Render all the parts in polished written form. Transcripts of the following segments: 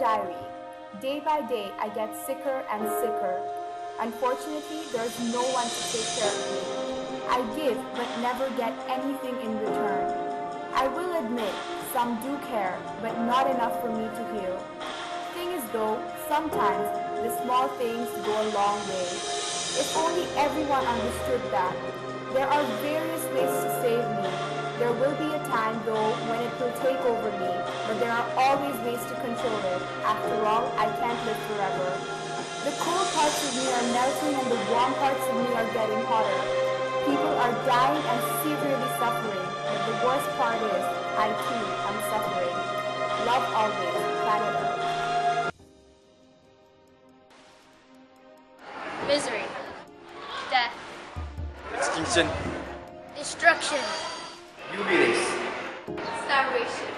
diary. Day by day, I get sicker and sicker. Unfortunately, there's no one to take care of me. I give but never get anything in return. I will admit, some do care, but not enough for me to heal. Thing is though, sometimes the small things go a long way. If only everyone understood that. There are various ways to save me. There will be a time though when it will take over me, but there are always ways to control it. After all, I can't live forever. The cold parts of me are melting and the warm parts of me are getting hotter. People are dying and severely suffering, but the worst part is, I too am suffering. Love always, Planet Earth. Misery, death, extinction, destruction, jubilees, starvation,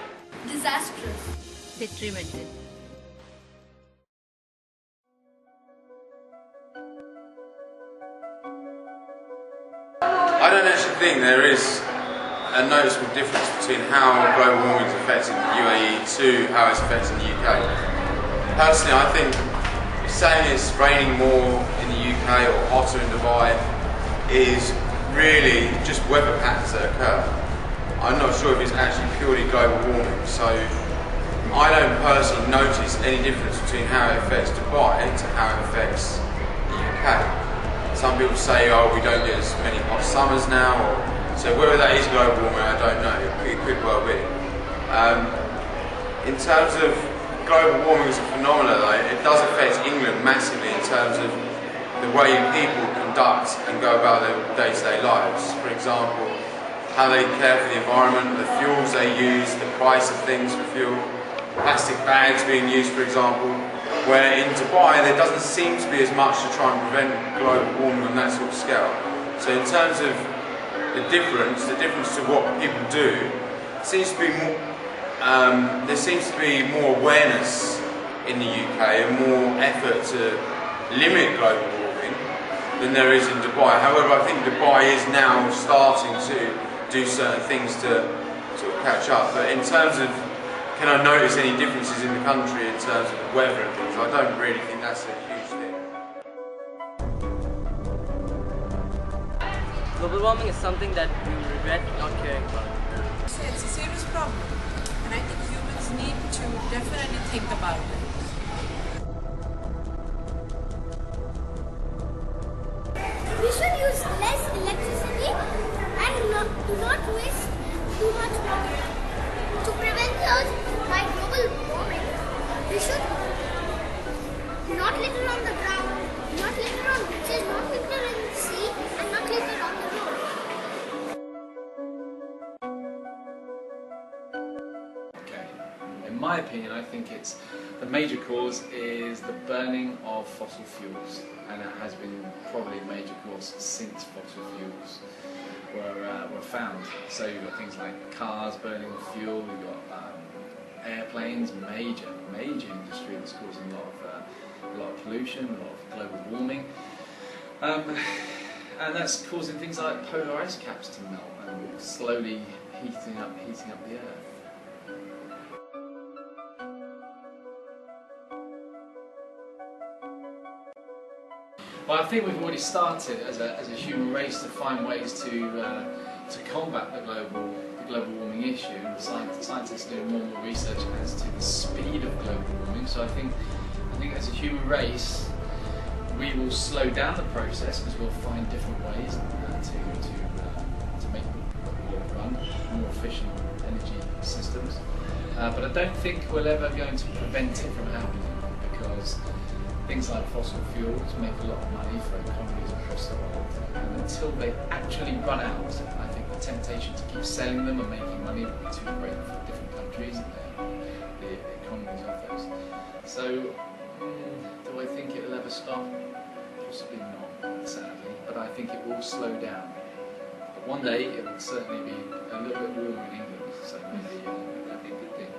disastrous, detrimental. I don't actually think there is a noticeable difference between how global warming is affecting the UAE to how it's affecting the UK. Personally, I think saying it's raining more in the UK or hotter in Dubai is really just weather patterns that occur. I'm not sure if it's actually purely global warming, so I don't personally notice any difference between how it affects Dubai to how it affects the UK. Some people say, oh, we don't get as many hot summers now, so whether that is global warming, I don't know. It could well be. In terms of global warming as a phenomenon, though, it does affect England massively in terms of the way people conduct and go about their day-to-day lives. For example, how they care for the environment, the fuels they use, the price of things for fuel, plastic bags being used, for example. Where in Dubai there doesn't seem to be as much to try and prevent global warming on that sort of scale. So in terms of the difference to what people do, seems to be more, there seems to be more awareness in the UK and more effort to limit global warming than there is in Dubai. However, I think Dubai is now starting to do certain things to sort of catch up. But in terms of can I notice any differences in the country in terms of the weather and things, I don't really think that's a huge thing. Global warming is something that we regret not caring about. So it's a serious problem, and I think humans need to definitely think about it. We should use less electricity and do not waste too much water. To prevent us by global warming, we should not litter on the ground, not litter on beaches, not litter in the sea, and not litter on the road. Okay. In my opinion, I think the major cause is the burning of fossil fuels, and it has been probably a major cause since fossil fuels were found. So you've got things like cars burning fuel, you've got airplanes, major industry that's causing a lot of pollution, a lot of global warming, and that's causing things like polar ice caps to melt and slowly heating up the earth. Well, I think we've already started as a human race to find ways to combat the global warming issue. Scientists are doing more and more research as to the speed of global warming. So I think as a human race, we will slow down the process because we'll find different ways to make the world run more efficient energy systems. But I don't think we're ever going to prevent it from happening, because things like fossil fuels make a lot of money for economies across the world, and until they actually run out, I think the temptation to keep selling them and making money will be too great for different countries and the economies of those. So, do I think it'll ever stop? Possibly not, sadly, but I think it will slow down. But one day it will certainly be a little bit warmer in England, so maybe that'd be a good thing.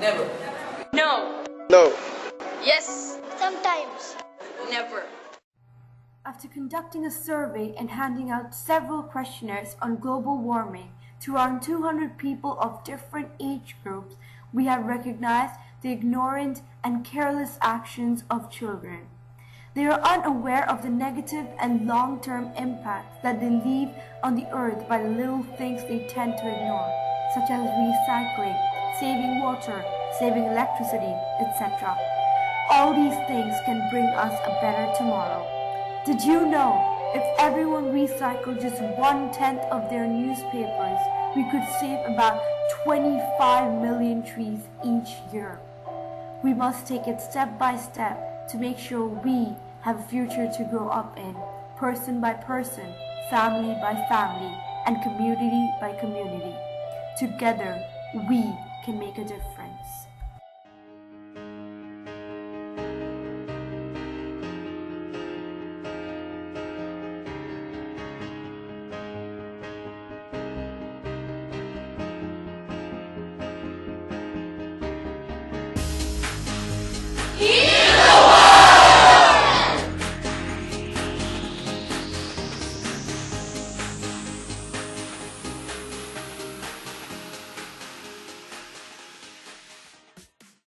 Never. No. no, Yes. Sometimes. Never. A After conducting a survey and handing out several questionnaires on global warming to around 200 people of different age groups, we have recognized the ignorant and careless actions of children. They are unaware of the negative and long-term impacts that they leave on the earth by the little things they tend to ignore, such as recycling, saving water, saving electricity, etc. All these things can bring us a better tomorrow. Did you know if everyone recycled just 1/10 of their newspapers, we could save about 25 million trees each year? We must take it step by step to make sure we have a future to grow up in, person by person, family by family, and community by community. Together, we can make a difference.